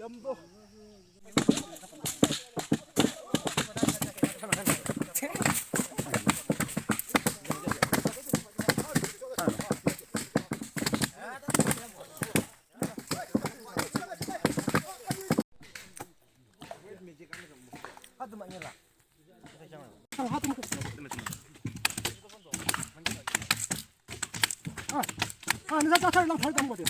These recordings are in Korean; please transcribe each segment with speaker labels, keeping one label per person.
Speaker 1: 염도. 하드만 해라. 하드 먹고 있어. 내가 잘 난 거지.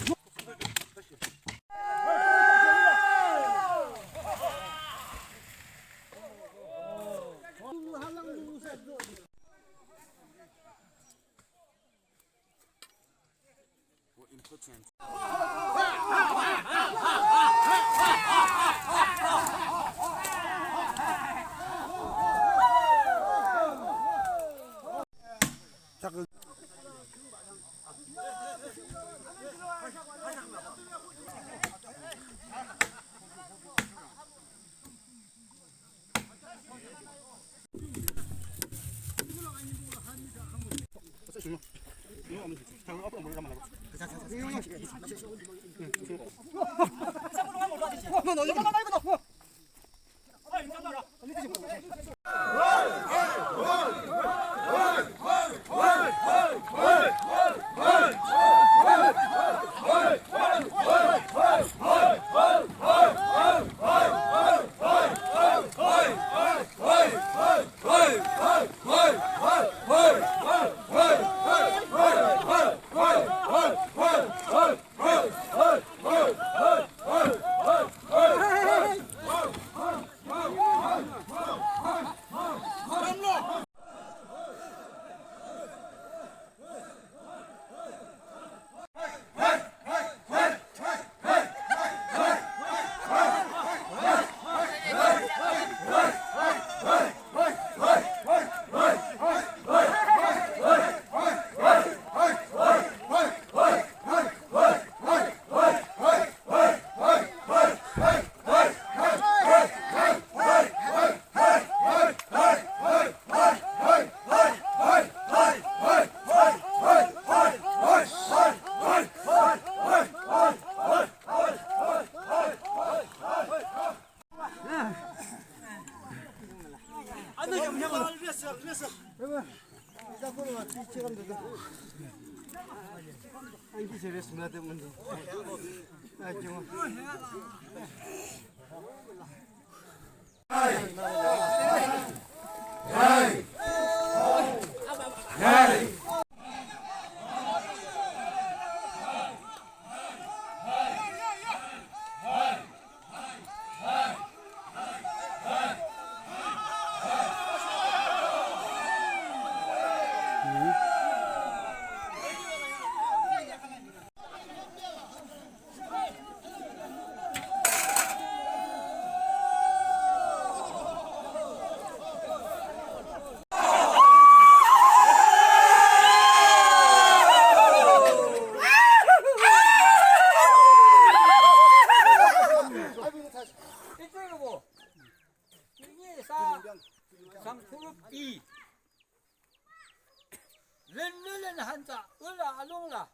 Speaker 1: 렌렌 한자 을라 알롱라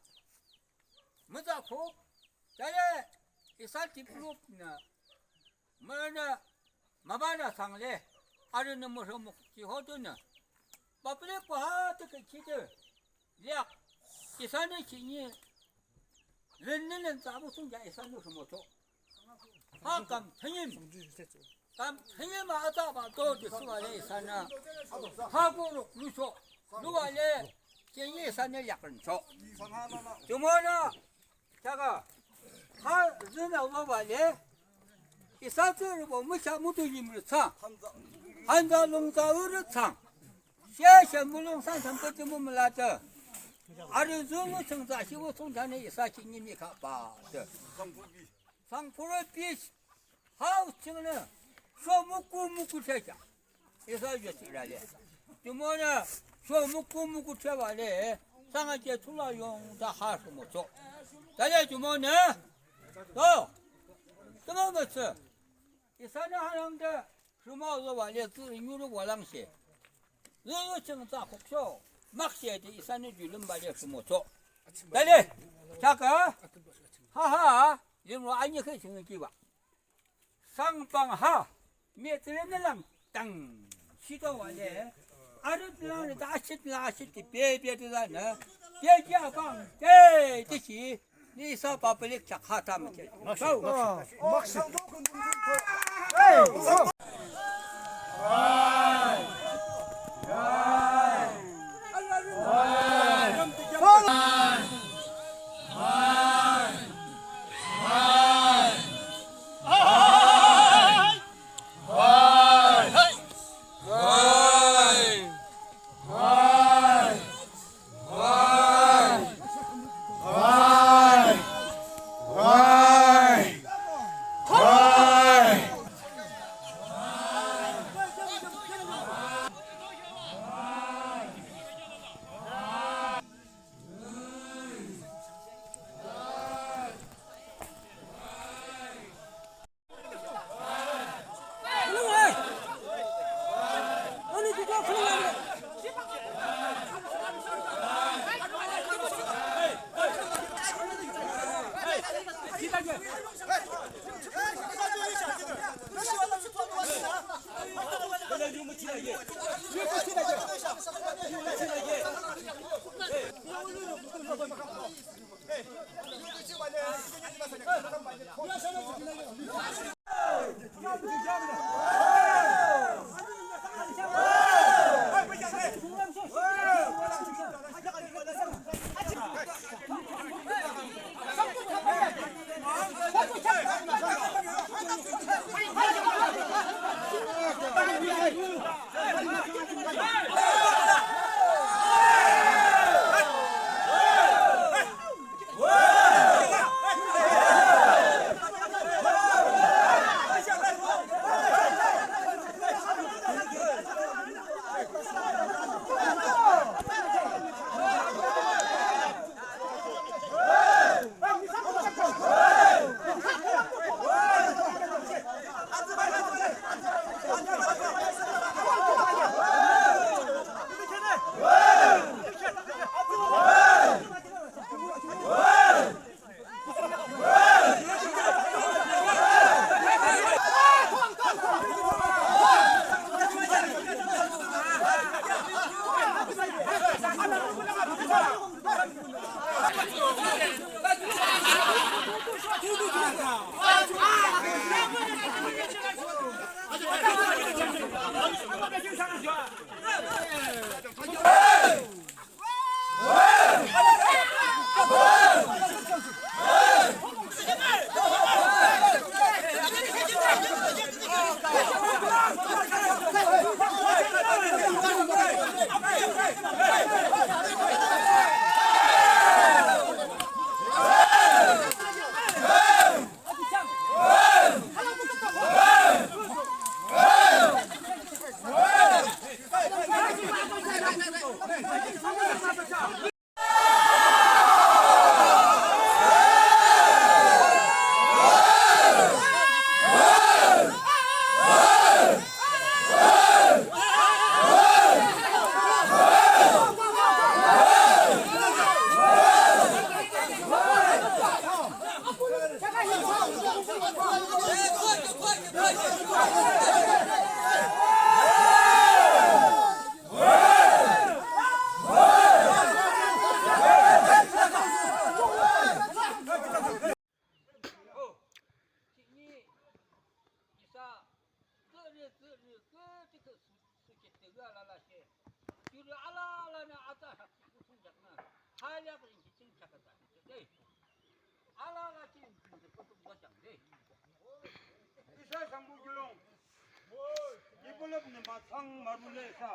Speaker 1: 뭐자고 자네 이살티 프로나 뭐나 마바나 상래 아르는 뭐서 먹지 호도나 바쁘레 과하트 그 키들 야 이산의 신이 렌렌 자부순자 이산도 뭐죠 하감 형님 감 형님 아자바 또 수가래 이산나 하고로 루소 누가래 쟁이 산을 약간 줘. 주모나 자가 하즈나 오바발에 이 사트를 보면 무도님을 차 한자 농사를 차 셰셰 물롱산 삼거지 몸을라자 아르즈무 청자시고 송산에 이사신님이 가봐 상포를 비 하우층은 소묵고 세자 이사주시라래 주모나 저 묵고 쳐봐래 상하게 출라용 다 하수 못줘 자네 주모네 너 뜨거웠어 이 산에 하는데 주모도 와래 tự 유로 와랑시 너가 정자 곡쇼 막시에도 이 산에 줄은 말이야 주모줘 자네 잠깐 하하 이거 아니 그 생각이 봐 상방하 메트레는 땅 시도와래 아르드라는 다시티 베베드라는 베자방 데듯이 니서 바블릭 착하다면 돼.
Speaker 2: 막시.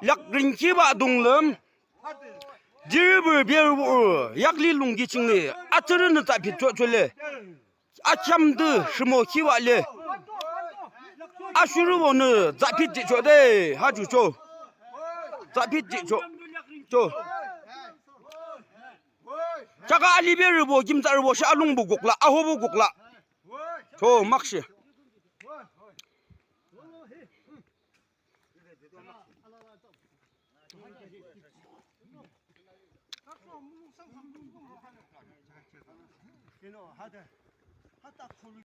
Speaker 3: yak rin ki ba dong lem dirber bier wo yak li lung gi ching ni atren ta phi cho chole a cham de shmo ki wa le a shuru wo ne za phi ji cho de ha ju cho za phi ji cho cho chaka ali bier bo kim za bo sha lung bu guk la a ho bu guk la cho mak shi